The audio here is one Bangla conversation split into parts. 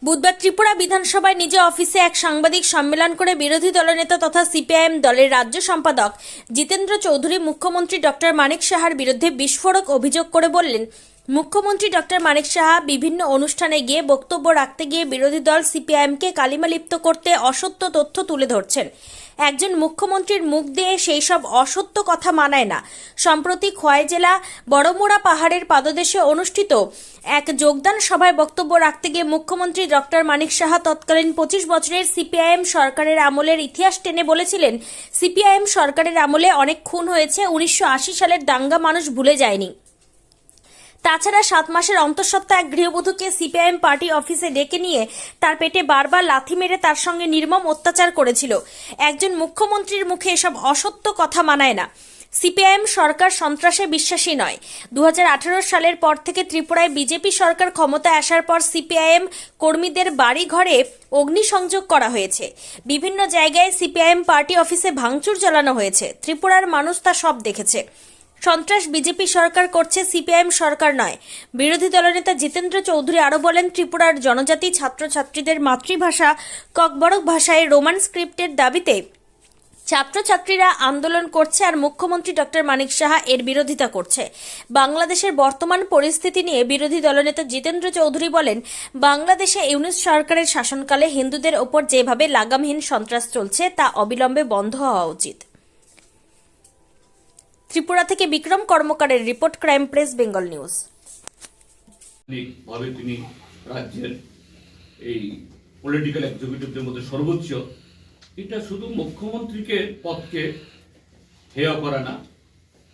বুধবার ত্রিপুরা বিধানসভায় নিজ অফিসে এক সাংবাদিক সম্মেলন করে বিরোধী দলনেতা তথা সিপিআইএম দলের রাজ্য সম্পাদক জিতেন্দ্র চৌধুরী মুখ্যমন্ত্রী ডক্টর মানিক সাহার বিরুদ্ধে বিস্ফোরক অভিযোগ করে বললেন, মুখ্যমন্ত্রী ডক্টর মানিক সাহা বিভিন্ন অনুষ্ঠানে গিয়ে বক্তব্য রাখতে গিয়ে বিরোধী দল সিপিআইএমকে কালিমালিপ্ত করতে অসত্য তথ্য তুলে ধরছেন। একজন মুখ্যমন্ত্রীর মুখ দিয়ে সেই সব অসত্য কথা মানায় না। সম্প্রতি খোয়াই জেলা বড়মুড়া পাহাড়ের পাদদেশে অনুষ্ঠিত এক যোগদান সভায় বক্তব্য রাখতে গিয়ে মুখ্যমন্ত্রী ডক্টর মানিক সাহা তৎকালীন 25 বছরের সিপিআইএম সরকারের আমলের ইতিহাস টেনে বলেছিলেন, সিপিআইএম সরকারের আমলে অনেক খুন হয়েছে, 1980 সালের দাঙ্গা মানুষ ভুলে যায়নি। তাছাড়া 7 মাসের অন্তঃসত্ত্বা এক গৃহবধূকে সিপিআইএম পার্টি অফিসে ডেকে নিয়ে তার পেটে বারবার লাথি মেরে তার সঙ্গে নির্মম অত্যাচার করেছিল। একজন মুখ্যমন্ত্রীর মুখে এসব অসত্য কথা মানায় না। সিপিআইএম সরকার সন্ত্রাসে বিশ্বাসী নয়। 2018 সালের পর থেকে ত্রিপুরায় বিজেপি সরকার ক্ষমতায় আসার পর সিপিআইএম কর্মীদের বাড়ি ঘরে অগ্নিসংযোগ করা হয়েছে। বিভিন্ন জায়গায় সিপিআইএম পার্টি অফিসে ভাঙচুর চালানো হয়েছে। ত্রিপুরার মানুষ তা সব দেখেছে। সন্ত্রাস বিজেপি সরকার করছে, সিপিআইএম সরকার নয়। বিরোধী দলনেতা জিতেন্দ্র চৌধুরী আরও বলেন, ত্রিপুরার জনজাতি ছাত্রছাত্রীদের মাতৃভাষা ককবরক ভাষায় রোমান স্ক্রিপ্টের দাবিতে ছাত্রছাত্রীরা আন্দোলন করছে আর মুখ্যমন্ত্রী ডক্টর মানিক সাহা এর বিরোধিতা করছে। বাংলাদেশের বর্তমান পরিস্থিতি নিয়ে বিরোধী দলনেতা জিতেন্দ্র চৌধুরী বলেন, বাংলাদেশে ইউনূস সরকারের শাসনকালে হিন্দুদের ওপর যেভাবে লাগামহীন সন্ত্রাস চলছে তা অবিলম্বে বন্ধ হওয়া উচিত। ত্রিপুরা থেকে বিক্রম কর্মকারের report, crime press, Bengal news. ভাবে তিনি রাজ্যের এই পলিটিক্যাল এক্সিকিউটিভদের মধ্যে সর্বোচ্চ। এটা শুধু মুখ্যমন্ত্রীকে পদকে হেয় করে না,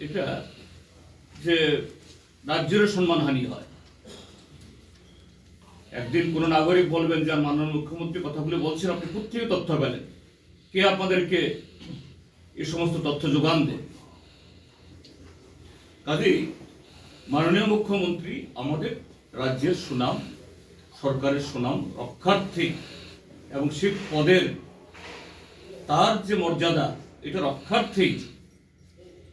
এটা যে রাজ্যের সম্মানহানি হয়। একদিন কোন নাগরিক বলবেন যে মাননীয় মুখ্যমন্ত্রী কথাগুলো বলছেন, আপনি কোথেকে তথ্য পেলেন, কে আপনাদেরকে এই সমস্ত তথ্য যোগান দেয়? কাজেই মাননীয় মুখ্যমন্ত্রী আমাদের রাজ্যের সুনাম, সরকারের সুনাম রক্ষার্থী এবং সে পদের তার যে মর্যাদা এটা রক্ষার্থী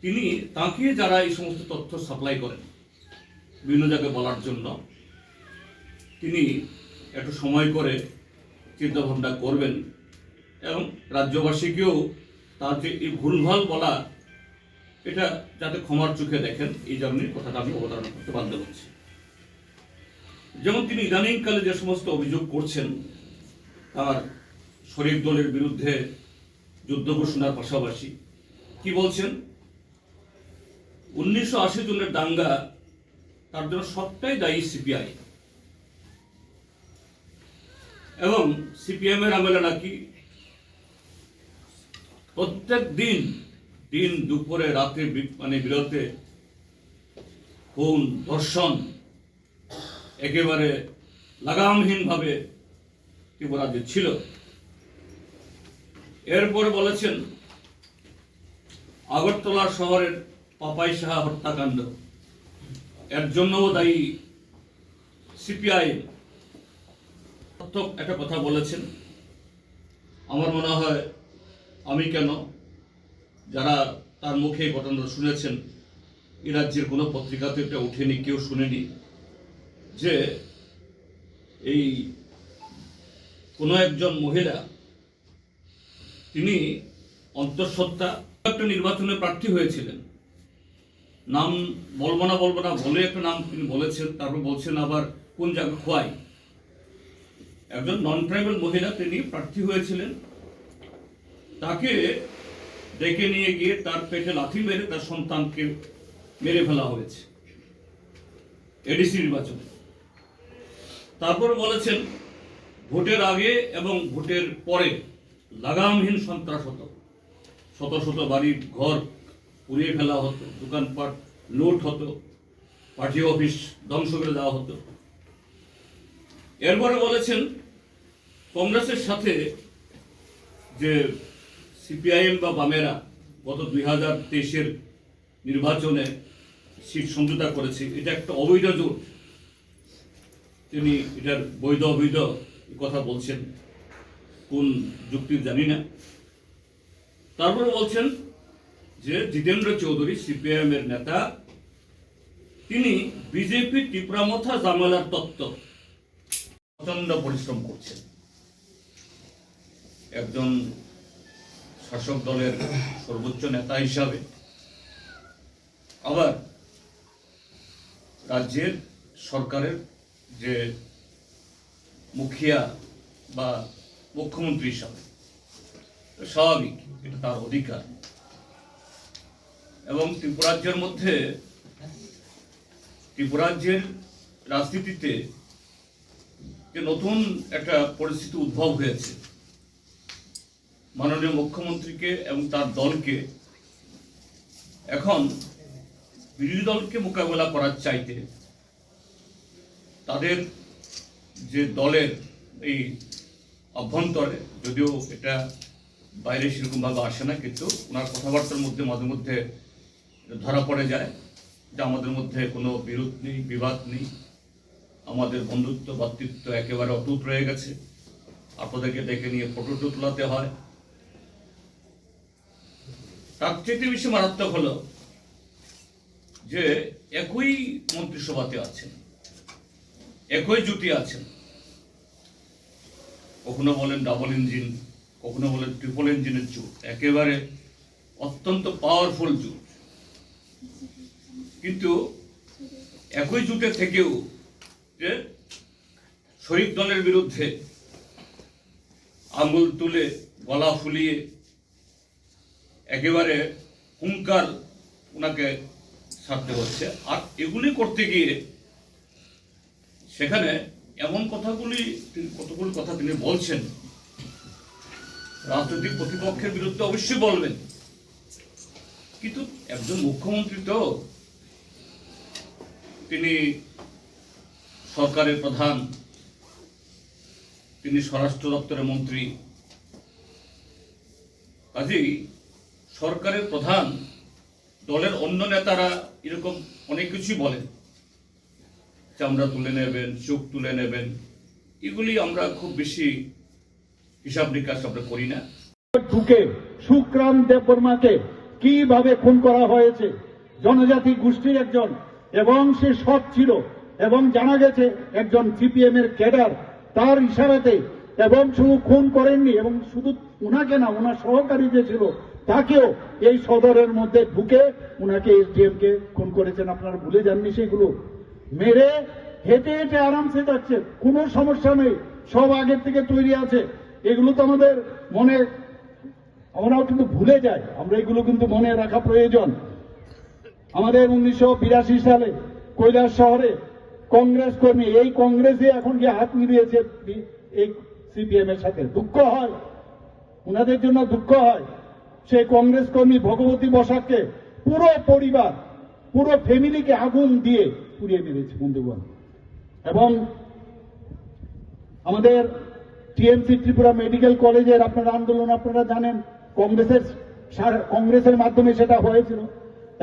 তিনি তাকে যারা এই সমস্ত তথ্য সাপ্লাই করেন বিভিন্ন জায়গায় বলার জন্য, তিনি একটু সময় করে চিন্তা ভাবনা করবেন এবং রাজ্যবাসীকেও তার যে এই ভুলভাল বলা এটা যাতে ক্ষমার চোখে দেখেন, এই জন্যই কথাটা আমি অবতারণা করতে বাধ্য হচ্ছি। যেমন তিনি ইদানিংকালে যে সমস্ত অভিযোগ করছেন, তার শরিক দলের বিরুদ্ধে যুদ্ধ ঘোষণার পাশাপাশি কি বলছেন, 1980 জনের দাঙ্গা তার জন্য সবটাই দায়ী সিপিআই এবং সিপিএম এর আমলে নাকি প্রত্যেক দিন দুপুরে রাতে বিরতে খুন ধর্ষণ একেবারে লাগামহীন ভাবে ত্রিপুরাতে ছিল। এরপরে বলেছেন আগরতলা শহরের পাপাই সাহা হত্যাকাণ্ড, এর জন্যও দায়ী সিপিআইএম। একটা কথা বলেছেন, আমার মনে হয় আমি কেন, যারা তার মুখে এই ঘটনা শুনেছেন, এই রাজ্যের কোনো পত্রিকাতে এটা ওঠেনি, কেউ শুনেনি যে এই কোনো একজন মহিলা তিনি অন্তঃসত্ত্বা একটা নির্বাচনে প্রার্থী হয়েছিলেন, নাম বলবো না বলে একটা নাম তিনি বলেছেন, তারপর বলছেন আবার কোন জায়গা খোয়াই, একজন নন ট্রাইবাল মহিলা তিনি প্রার্থী হয়েছিলেন, তাকে ডেকে নিয়ে গিয়ে তার পেটে লাথি মেরে তার সন্তানকে মেরে ফেলা হয়েছে এডিসি নির্বাচনে। তারপর বলেছেন ভোটের আগে এবং ভোটের পরে লাগামহীন সন্ত্রাস হতো, শত শত বাড়ির ঘর পুড়িয়ে ফেলা হতো, দোকানপাট লুট হতো, পার্টি অফিস ধ্বংস করে দেওয়া হতো। এরপরে বলেছেন কংগ্রেসের সাথে যে সিপিআইএম বা বামেরা গত 2023 নির্বাচনে সিট সমঝোতা করেছে, এটা একটা অবৈধ জোট। তিনি এটার বৈধ অবৈধ কথা বলছেন, কোন যুক্তি জানি না। তারপরে বলছেন যে জিতেন্দ্র চৌধুরী সিপিআইএম এর নেতা, তিনি বিজেপি টিপ্রামথা জামেলার তত্ত্ব প্রচন্ড পরিশ্রম করছেন। একজন শাসক দলের সর্বোচ্চ নেতা হিসাবে, আবার রাজ্যের সরকারের যে মুখিয়া বা মুখ্যমন্ত্রী হিসাবে স্বাভাবিক, এটা তার অধিকার। এবং ত্রিপুরাজ্যের মধ্যে, ত্রিপুরাজ্যের রাজনীতিতে যে নতুন একটা পরিস্থিতি উদ্ভব হয়েছে, মাননীয় মুখ্যমন্ত্রীকে এবং তার দলকে এখন বিরোধী দলকে মোকাবেলা করার চাইতে তাদের যে দলের এই অভ্যন্তরে, যদিও এটা বাইরে সেরকমভাবে আসে না, কিন্তু ওনার কথাবার্তার মধ্যে মাঝে মধ্যে ধরা পড়ে যায় যে আমাদের মধ্যে কোনো বিরোধ নেই, বিবাদ নেই, আমাদের বন্ধুত্ব ভ্রাতৃত্ব একেবারে অটুট রয়ে গেছে, আপনাদেরকে ডেকে নিয়ে ফটো তোলাতে হয়। তার চেয়ে বেশি মারাত্মক হলো যে একই মন্ত্রিসভাতে আছেন, একই জুটি আছেন, কখনো বলেন ডাবল ইঞ্জিন, কখনো বলেন ট্রিপল ইঞ্জিনের জোট, একেবারে অত্যন্ত পাওয়ারফুল জোট। কিন্তু একই জোটে থেকেও যে শরিক দলের বিরুদ্ধে আঙুল তুলে গলা ফুলিয়ে একেবারে হুঙ্কার ওনাকে ছাড়তে হচ্ছে। আর এগুলি করতে গিয়ে সেখানে এমন কতগুলি কথা তিনি বলছেন, রাজনৈতিক প্রতিপক্ষের বিরুদ্ধে অবশ্যই বলবেন, কিন্তু একজন মুখ্যমন্ত্রী তো, তিনি সরকারের প্রধান, তিনি স্বরাষ্ট্র দপ্তরের মন্ত্রী, কাজেই সরকারের প্রধান, দলের অন্য নেতারা এরকম অনেক কিছুই বলেন, চামড়া তুলে নেবেন, চোখ তুলে নেবেন, এগুলি আমরা খুব বেশি হিসাব নিকাশ আমরা করি না। ঢুকে সুক্রাম দেববর্মাকে কিভাবে খুন করা হয়েছে, জনজাতি গোষ্ঠীর একজন, এবং সে সৎ ছিল, এবং জানা গেছে একজন সিপিএম এর ক্যাডার, তার ইশারাতে, এবং শুধু খুন করেননি, এবং শুধু উনাকে না, ওনার সহকারী যে ছিল তাকেও এই সদরের মধ্যে ঢুকে উনাকে এসডিএম কে খুন করেছেন। আপনারা ভুলে যাননি সেগুলো? মেরে হেঁটে হেঁটে আরামসে যাচ্ছে, কোনো সমস্যা নেই, সব আগের থেকে তৈরি আছে। এগুলো তো আমাদের মনে, আমরাও কিন্তু ভুলে যাই, আমরা এগুলো কিন্তু মনে রাখা প্রয়োজন। আমাদের 1982 সালে কৈলাস শহরে কংগ্রেস কর্মী, এই কংগ্রেসে এখন গিয়ে হাত মিলিয়েছে এই সিপিএম এর সাথে। দুঃখ হয়, উনাদের জন্য দুঃখ হয়। সেই কংগ্রেস কর্মী ভগবতী বসাককে পুরো পরিবার, পুরো ফ্যামিলিকে আগুন দিয়ে পুড়িয়ে মেরেছে বন্ধুগণ। এবং আমাদের টিএমসি ত্রিপুরা মেডিকেল কলেজের আপনারা আন্দোলন আপনারা জানেন, কংগ্রেসের মাধ্যমে সেটা হয়েছিল,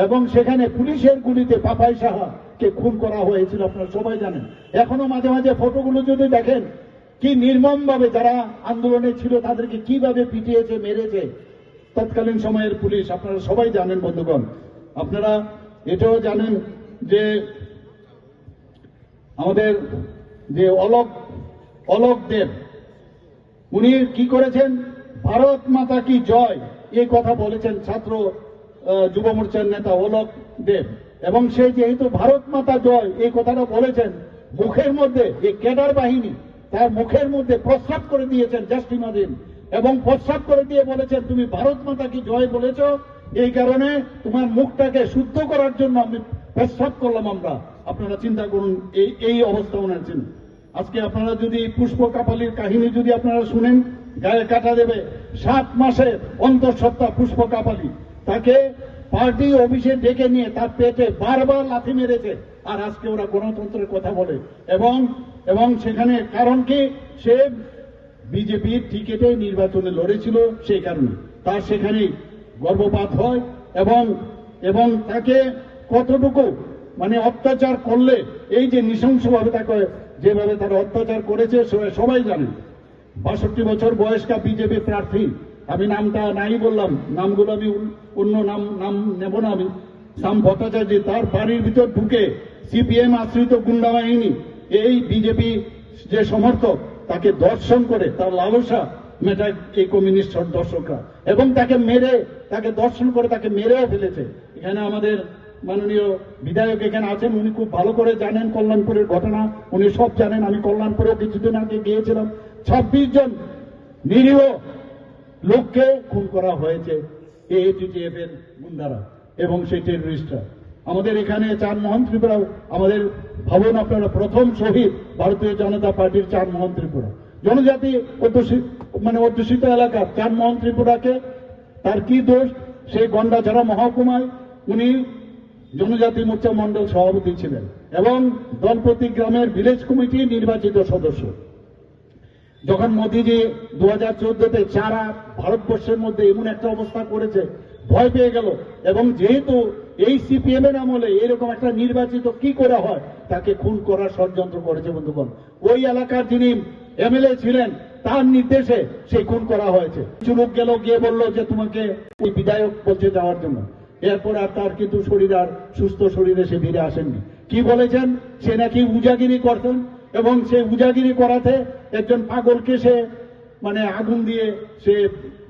এবং সেখানে পুলিশের গুলিতে পাপাই সাহাকে খুন করা হয়েছিল, আপনারা সবাই জানেন। এখনো মাঝে মাঝে ফটোগুলো যদি দেখেন, কি নির্মমভাবে যারা আন্দোলনে ছিল তাদেরকে কিভাবে পিটিয়েছে, মেরেছে তৎকালীন সময়ের পুলিশ, আপনারা সবাই জানেন বন্ধুগণ। আপনারা এটাও জানেন যে আমাদের যে অলোক দেব, উনি কি করেছেন, ভারত মাতা কি জয় এই কথা বলেছেন ছাত্র যুব মোর্চার নেতা অলোক দেব, এবং সে যেহেতু ভারত মাতা জয় এই কথাটা বলেছেন, মুখের মধ্যে এই ক্যাডার বাহিনী তার মুখের মধ্যে প্রস্রাব করে দিয়েছেন জাস্টিমাদিন, এবং প্রস্রাব করে দিয়ে বলেছেন তুমি ভারত মাতা কি জয় বলেছ, এই কারণে তোমার মুখটাকে শুদ্ধ করার জন্য আমি প্রস্রাব করলাম আমরা। আপনারা চিন্তা করুন এই অবস্থা ওনার ছিল। আজকে আপনারা যদি পুষ্প কাপালির কাহিনী যদি আপনারা শুনেন, গায়ে কাটা দেবে। 7 মাসের অন্তঃসত্ত্বা পুষ্প কাপালি, তাকে পার্টি অফিসে ডেকে নিয়ে তার পেটে বারবার লাথি মেরেছে, আর আজকে ওরা গণতন্ত্রের কথা বলে। এবং সেখানে কারণ কি, সে বিজেপির টিকেটে নির্বাচনে লড়েছিল, সেই কারণে তার সেখানেই গর্ভপাত হয়। এবং তাকে কতটুকু মানে অত্যাচার করলে, এই যে নৃশংসভাবে তাকে যেভাবে তারা অত্যাচার করেছে সবাই জানেন। 62 বছর বয়স্কা বিজেপি প্রার্থী, আমি নামটা নাই বললাম, নামগুলো আমি অন্য নাম নেব না, আমি শ্যাম ভট্টাচার্য, তার বাড়ির ভিতর ঢুকে সিপিএম আশ্রিত গুন্ডা বাহিনী এই বিজেপি যে সমর্থক তাকে দর্শন করে তার লালসা মেটায় এই কমিউনিস্ট দর্শকরা, এবং তাকে দর্শন করে তাকে মেরেও ফেলেছে। এখানে আমাদের মাননীয় বিধায়ক এখানে আছেন, উনি খুব ভালো করে জানেন কল্যাণপুরের ঘটনা, উনি সব জানেন। আমি কল্যাণপুরেও কিছুদিন আগে গিয়েছিলাম। 26 জন নিরীহ লোককে খুন করা হয়েছে এটিটিএফ এর গুন্ডারা এবং সেই টেররিস্টরা। আমাদের এখানে চানমোহন ত্রিপুরা, আমাদের ভাবুন আপনারা, প্রথম শহীদ ভারতীয় জনতা পার্টির চানমোহন ত্রিপুরা, জনজাতি অধ্যুষিত এলাকার চানমোহন ত্রিপুরাকে তার কি দোষ? সেই গন্ডাছড়া মহকুমায় উনি জনজাতি মোর্চা মন্ডল সভাপতি ছিলেন এবং দলপতি গ্রামের ভিলেজ কমিটি নির্বাচিত সদস্য। যখন মোদীজি 2014-তে সারা ভারতবর্ষের মধ্যে এমন একটা অবস্থা করেছে, ভয় পেয়ে গেল, এবং যেহেতু এই সিপিএম এর আমলে এরকম একটা নির্বাচিত কি করে হয়, তাকে খুন করার ষড়যন্ত্র করেছে বন্ধুগণ। ওই এলাকার যিনি এমএলএ ছিলেন তার নির্দেশে সেই খুন করা হয়েছে। কিছু লোক গেল, গিয়ে বললো যে তোমাকে ওই বিধায়ক বলছে যাওয়ার জন্য। এরপর আর তার কিন্তু শরীর আর সুস্থ শরীরে সে ফিরে আসেননি। কি বলেছেন? সে নাকি উজাগিরি করতেন এবং সে উজাগিরি করাতে একজন পাগলকে সে আগুন দিয়ে সে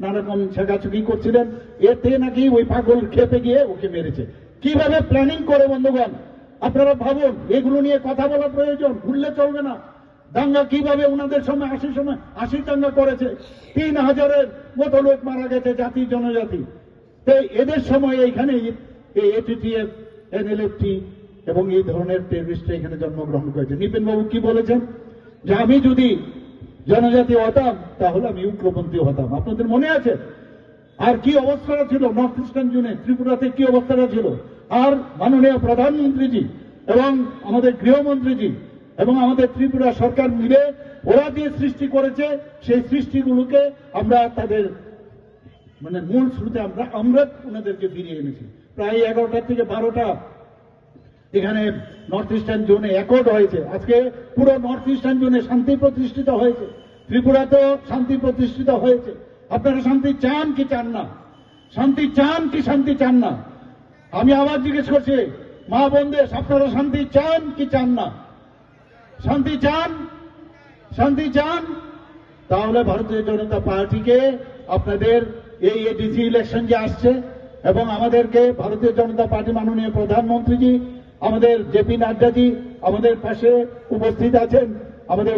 নানারকম ছেঁকাছুকি করছিলেন, এতে নাকি ওই পাগল খেপে গিয়ে ওকে মেরেছে। কিভাবে প্ল্যানিং করে বন্ধুগণ, আপনারা ভাবুন। এগুলো নিয়ে কথা বলা প্রয়োজন, ভুললে চলবে না। দাঙ্গা কিভাবে ওনাদের সময় 80 দাঙ্গা করেছে, 3000-এর মতো লোক মারা গেছে জাতি জনজাতি। তো এদের সময় এইখানে এটিটিএফ, এনএলএফটি এবং এই ধরনের টেররিস্টরা এখানে জন্মগ্রহণ করেছে। নিপেন বাবু কি বলেছেন? যে আমি যদি জনজাতি হতাম তাহলে আমি উগ্রপন্থী হতাম। আপনাদের মনে আছে? আর কি অবস্থাটা ছিল নর্থ ইস্টার্ন জোনে, ত্রিপুরাতে কি অবস্থাটা ছিল? আর মাননীয় প্রধানমন্ত্রীজি এবং আমাদের গৃহমন্ত্রীজি এবং আমাদের ত্রিপুরা সরকার মিলে ওরা যে সৃষ্টি করেছে, সেই সৃষ্টিগুলোকে আমরা তাদের মূল স্রোতে আমরা ওনাদেরকে ফিরিয়ে এনেছি। প্রায় 11টা থেকে 12টা এখানে নর্থ ইস্টার্ন জোনে অ্যাকর্ড হয়েছে। আজকে পুরো নর্থ ইস্টার্ন জোনে শান্তি প্রতিষ্ঠিত হয়েছে, ত্রিপুরাতেও শান্তি প্রতিষ্ঠিত হয়েছে। আপনারা শান্তি চান কি চান না? শান্তি চান কি শান্তি চান না? আমি আবার জিজ্ঞেস করছি মা বোনদের, আপনারা শান্তি চান কি চান না? শান্তি চান? শান্তি চান? তাহলে ভারতীয় জনতা পার্টিকে আপনাদের এই এডিসি ইলেকশন যে আসছে, এবং আমাদেরকে ভারতীয় জনতা পার্টি মাননীয় প্রধানমন্ত্রীজি, আমাদের জেপি নাড্ডাজি আমাদের পাশে উপস্থিত আছেন, আমাদের